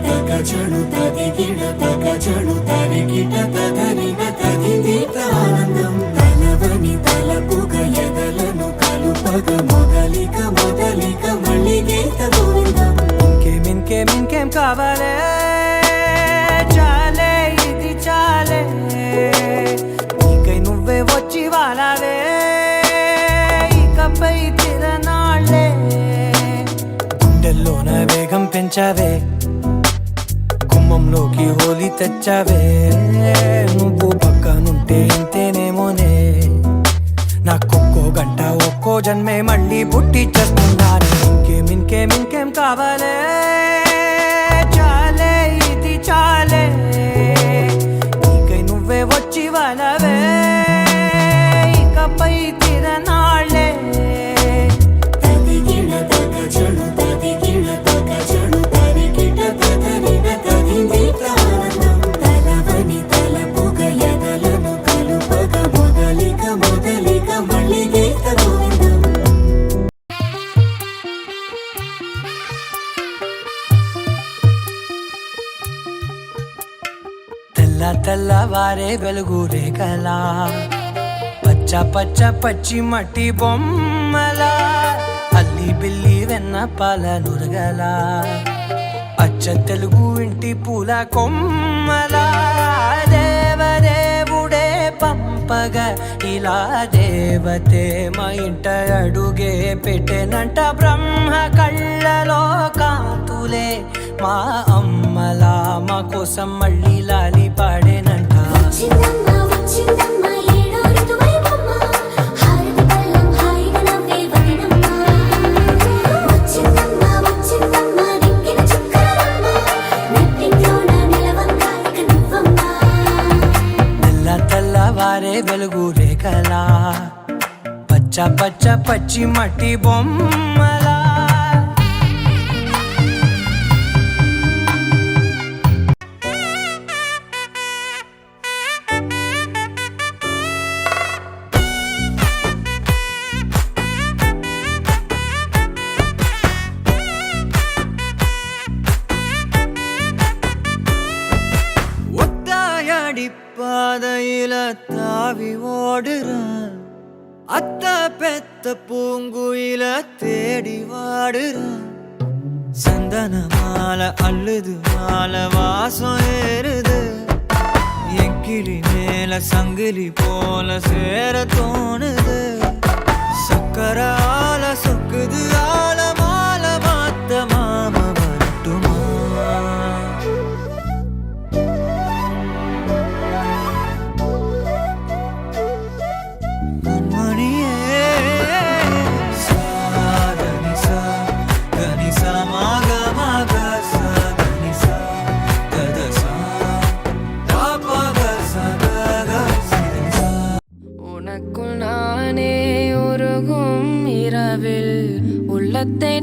తగచడు తగచడు తరిగిట తగరిన తదిదీత ఆనందం తలవని తలపుగ ఎదలను కలుపగ మొదలిక మళ్ళీ గీత గోవిందం ఇంకేం కావాలే చాలే ఇది చాలే నీకై నువ్వే వచ్చి వాలావే ఇకపై తిరనాళ్ళే గుండెల్లోన వేగం పెంచావే గుమ్మంలోకి హోలీ తెచ్చావే నువ్వు పక్కనుంటే ఇంతేనేమోనే నాకొక్కో గంట ఒక్కో జన్మే మళ్ళీ పుట్టి చేస్తున్నాను ఇంకేం కావాలే చాలే ఇది చాలే నీకై నువ్వే వచ్చి వాలవే ఇకపై తిరనాళ్ళే తదిగిడ తగచడు తరిగిట తగరిన తదిదీత ఆనందం తలవని తలపుగ ఎదలను కలుపగ మొదలిక మళ్ళీ గీత గోవిందం తెల్లవారే వెలుగు రేఖలా పచ్చ పచ్చి మట్టి బొమ్మలా అల్లి బిల్లి వెన్న పాల నురగలా అచ్చ తెలుగు ఇంటి పూల కొమ్మలా దేవదేవుడే పంపగా ఇలా దేవతే మా ఇంట అడుగే పెట్టెనంట బ్రహ్మ కళ్ళలో కాంతులే మా అమ్మలా మా కోసం మళ్ళీ లాలి పాడేనంట తెల్లవారే వెలుగు రేఖలా పచ్చ పచ్చి మట్టి బొమ్మలా பாதையில தாவி ஓடுறான் அத்த பெத்த பூங்குயில தேடி வாடுறான் சந்தன மாலை அள்ளுது மாலை வாசம் ஏறுது என் கிளி மேல சங்கிலி போல சேர தோணுது சக்கர ஆல சொக்குது ஆல மாலை மாத்த மாம வரட்டுமா உள்ளத்தை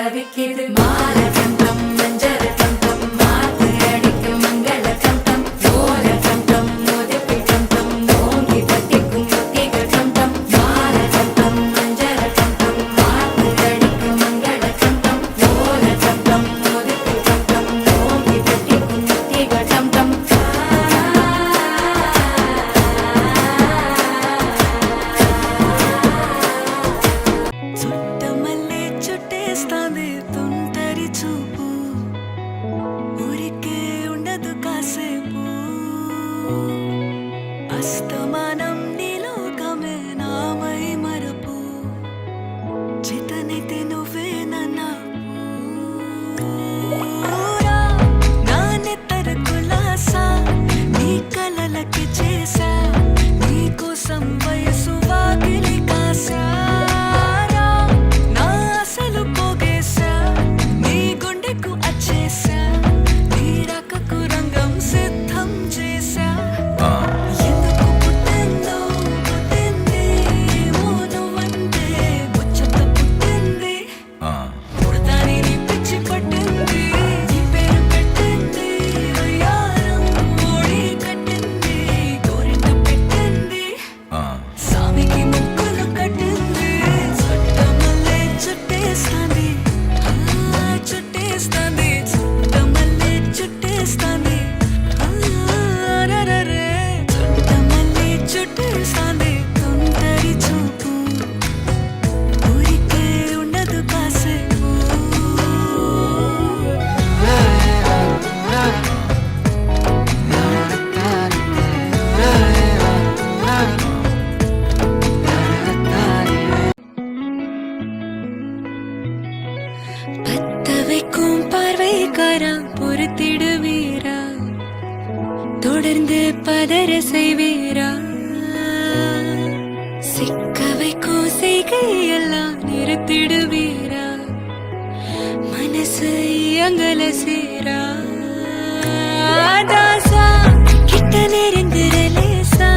தவிக்குது மாற டம் டம் மஞ்சர டம் டம் மாத்து அடிக்கும் மங்கள டம் டம் ஓர டம் டம் மோதிப்பி டம் டம் ஓங்கி தட்டிக்கும் முத்திக டம் டம் மாற டம் டம் மஞ்சர டம் டம் மாத்து அடிக்கும் மங்கள டம் டம் ஓர டம் டம் மோதிப்பி டம் டம் ஓங்கி தட்டிக்கும் முத்திக டம் டம் చుట్టమల్లే చుట్టేస్తాంది తుంటరి చూపు ఊరికే ఉండదు కాసేపు అస్తమానం నీలోకమే నామై మరపు చితనైతే నువ్వే నన్నూరా నా నెత్తర కులాసా నీ కలలకి చేసా నీ కోసం వయసు వాకిలి కాసా பத்தவைக்கும் பார்வைக்காரா பொறுத்திடுவீரா தொடர்ந்து பதற செய்வீரா சிக்க வைக்கும் செய்கையெல்லாம் நிறுத்திடுவீரா மனசு இயங்கல சேரா தாசா கிட்ட நெருங்குற லேசா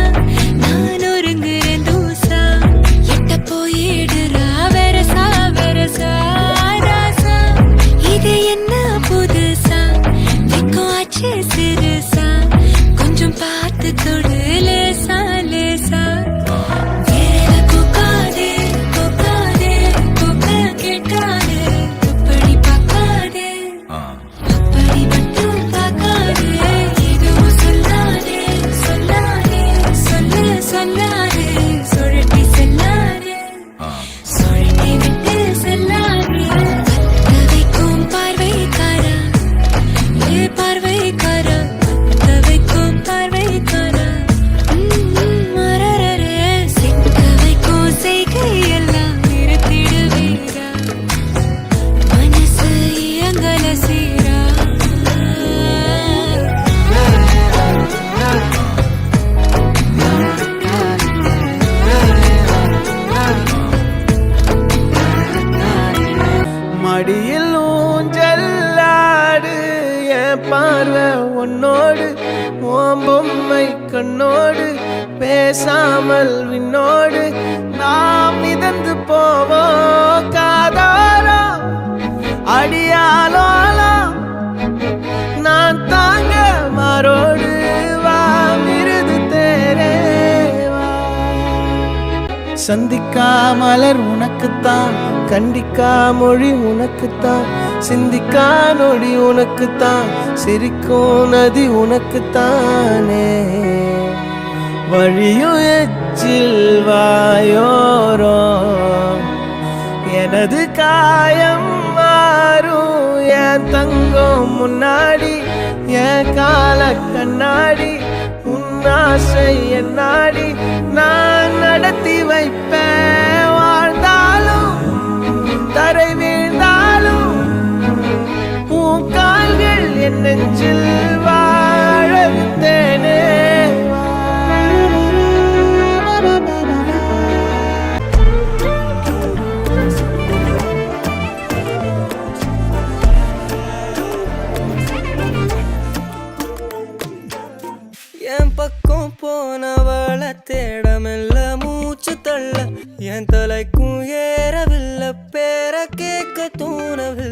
நான் ஒருங்குறேன் தூசா எட்ட போயிடுறா வெரசா வெரசா இது என்ன புதுசா வெக்கம் ஆச்சு சிறுசா கொஞ்சம் பார்த்து தொடு லேசா லேசா வேற கூக்காதே கூக்காதே கூக்க கேட்காதே அப்படி பார்க்காதே அப்படி மட்டும் பார்க்காதே எதுவும் சொல்லாதே சொல்லாதே சொல்லு சொல்லாதே சுழட்டி செல்லாதே சுழட்டி விட்டு செல்லாதே பார்வைக்காரா ஏ பார்வைக்காரா தவைக்கும் பார்வைக்காரா மரரரே சிக்க வைக்கும் செய்கையெல்லாம் நிறுத்திடுவீரா மனசு இயங்கல சீரா மடியில் ஊஞ்சல்லாடு என் பார்வை உன்னோடு ஓம் பொம்மை கண்ணோடு பேசாமல் விண்ணோடு நாம் மிதந்து போவோம் காதாரோ அடியாலோலோ நான் தாங்க மாறோடு வா மிருது தேரே வா சந்திக்கா மலர் உனக்குத்தான் கண்டிக்கா மொழி உனக்குத்தான் சிந்திக்கா நொடி உனக்குத்தான் சிரிக்கும் நதி உனக்குத்தானே வழியும் எச்சில் வாயோரோ எனது காயம் மாறும் என் தங்கம் முன்னாடி என் கால கண்ணாடி உன்னாசை என்னாடி நான் நடத்தி வைப்பேன் வாழ்ந்தாலும் தரை வீழ்ந்தாலும் உன் கால்கள் என் நெஞ்சில் வாழ விட்டேனே என் பக்கம் போனவள தேடமெல்ல மூச்சு தள்ள என் தலைக்கும் ஏறவில்லை பேர கேட்க தூணவில்லை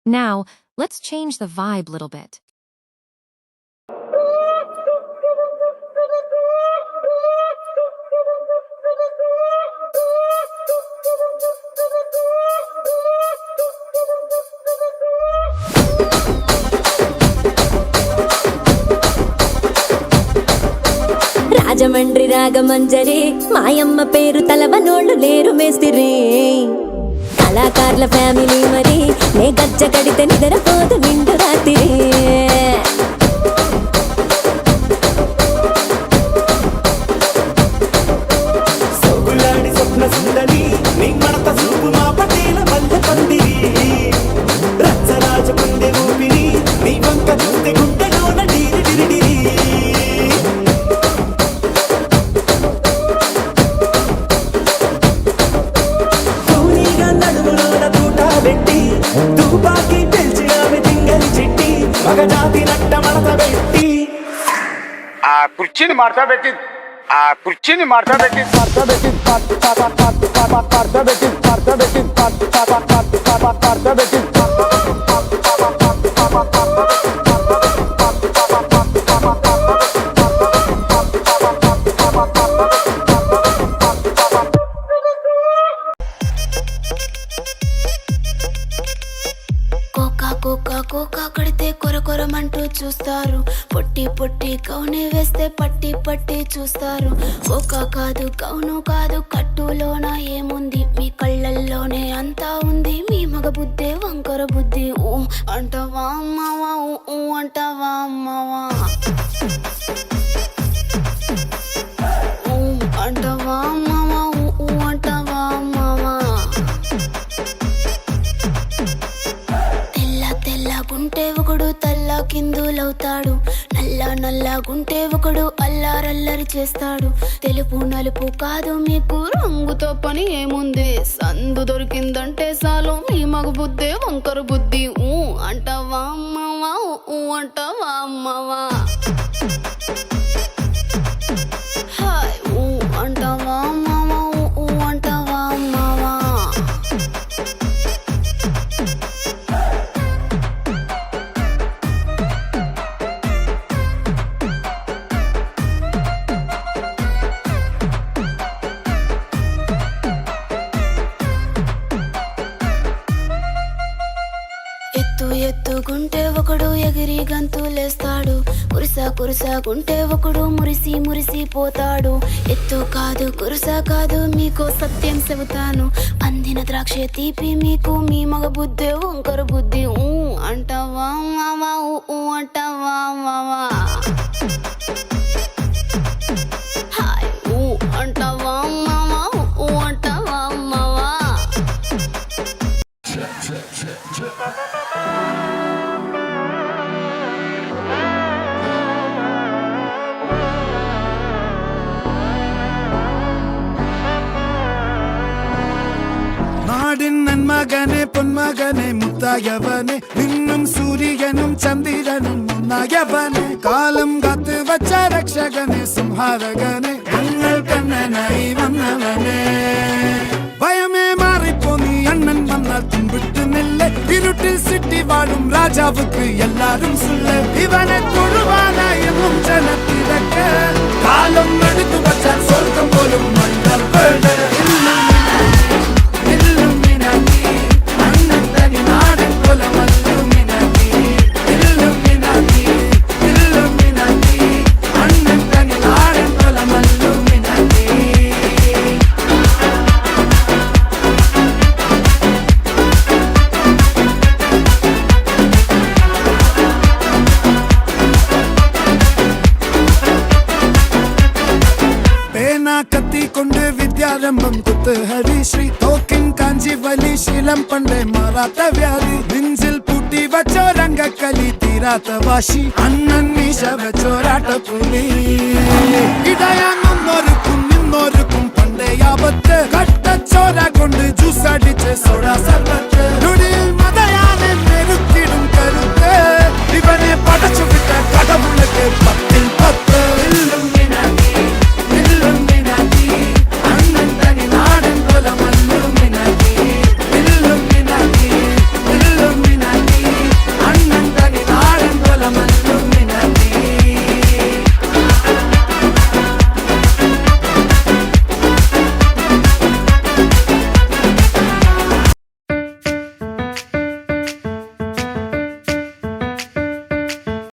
Now, let's change the vibe little bit. Rajahmundry Ragamanjari మాయమ్మ పేరు తలవనోళ్ళు లేరు మేస్తిరి కళాకారుల ఫ్యామిలీ మరి నే గజ్జ కడితే నిద్రపోదు నిండు రాత్రి సోగులాడి స్వప్న సుందరి నీ మడత చూపు మా పటేల మల్లె పందిరి రచ్చరాజ పందె ఊపిరి నీ వంక చూస్తే గుండెలోన డీరి డిరిడిరి తూనీగా నడుములోన తూట పెట్టి తుపాకి పిలిచి ఆమె తింగలి చిట్టి మగజాతి నట్ట మడత పెట్టి ఆ కుర్చీని మార్చబెట్టి కోకా కోకా కోకా కడితే కొరకొరమంటూ చూస్తారు పొట్టి పొట్టి కౌని వేస్తే పట్టి పట్టి చూస్తారు కోకా కాదు కౌను కాదు కట్టులోన ఏముంది మీ కళ్ళల్లోనే అంతా ఉంది మీ మగ బుద్ధే వంకర బుద్ధి ఊ అంటవా అమ్మవా ఊ అంటవా అమ్మవా ఊ అంటవా అమ్మవా ఊ అంటవా అమ్మవా తెల్లగుంటే ఒకడు తల్ల కిందులవుతాడు నల్లగుంటే ఒకడు అల్లారల్లరి చేస్తాడు తెలుపు నలుపు కాదు మీకు రంగుతో పని ఏముంది సందు దొరికిందంటే చాలు మీ మగ బుద్ధే వంకర బుద్ధి ఊ అంటవా అమ్మవా ఊ అంటవా అమ్మవా హాయ్ ఊ అంటవా అమ్మవా ఊ అంటవా అమ్మవా ఎత్తుగుంటే ఒకడు ఎగిరి గంతులేస్తాడు కురుసాగుంటే ఒకడు మురిసి పోతాడు ఎత్తు కాదు కురుస కాదు మీకు సత్యం చెబుతాను అందిన ద్రాక్ష తీపి మీకు మీ మగ బుద్ధి వంకర బుద్ధి ఊ అంటవా మావా ఊ అంటవా మావా హాయ్ ఊ అంటవా మావా ఊ అంటవా మావా நாடின் நன்மகனே பொன்மகனே முத்தாயவனே விண்ணும் சூரியனும் சந்திரனும் முன்னாயவனே காலம் காத்து வச்ச ரக்ஷகனே சிம்ஹாரகனே எங்கள் கண்ணனாய் வந்தவனே பயமே மாறிப்போ நீ அண்ணன் வந்தால் தும்பிட்டு நெல்ல இருட்டில் சிட்டி வாழும் ராஜாவுக்கு எல்லாரும் சொல்ல இவனை தொழுவானா என்னும் ஜனத்திறக்க காலம் எடுத்து வச்சால் சொர்க்கம் போலும் மன்னர் கத்தி கொண்டு வித்யாரம்பம் குத்து ஹரிஸ்ரீ தோக்கின் காஞ்சி வலி சீலம் பண்டே மாறாத்த வியாதி நெஞ்சில் பூட்டி வச்சோ ரங்க கலி தீராத்த வாஷி அண்ணன் மீச வச்சோராட்ட புலி இடையான் இன்னொருக்கும் பண்டே ஆபத்து கட்ட சோரா கொண்டு ஜூஸ் அடிச்சு சோடா சர்வ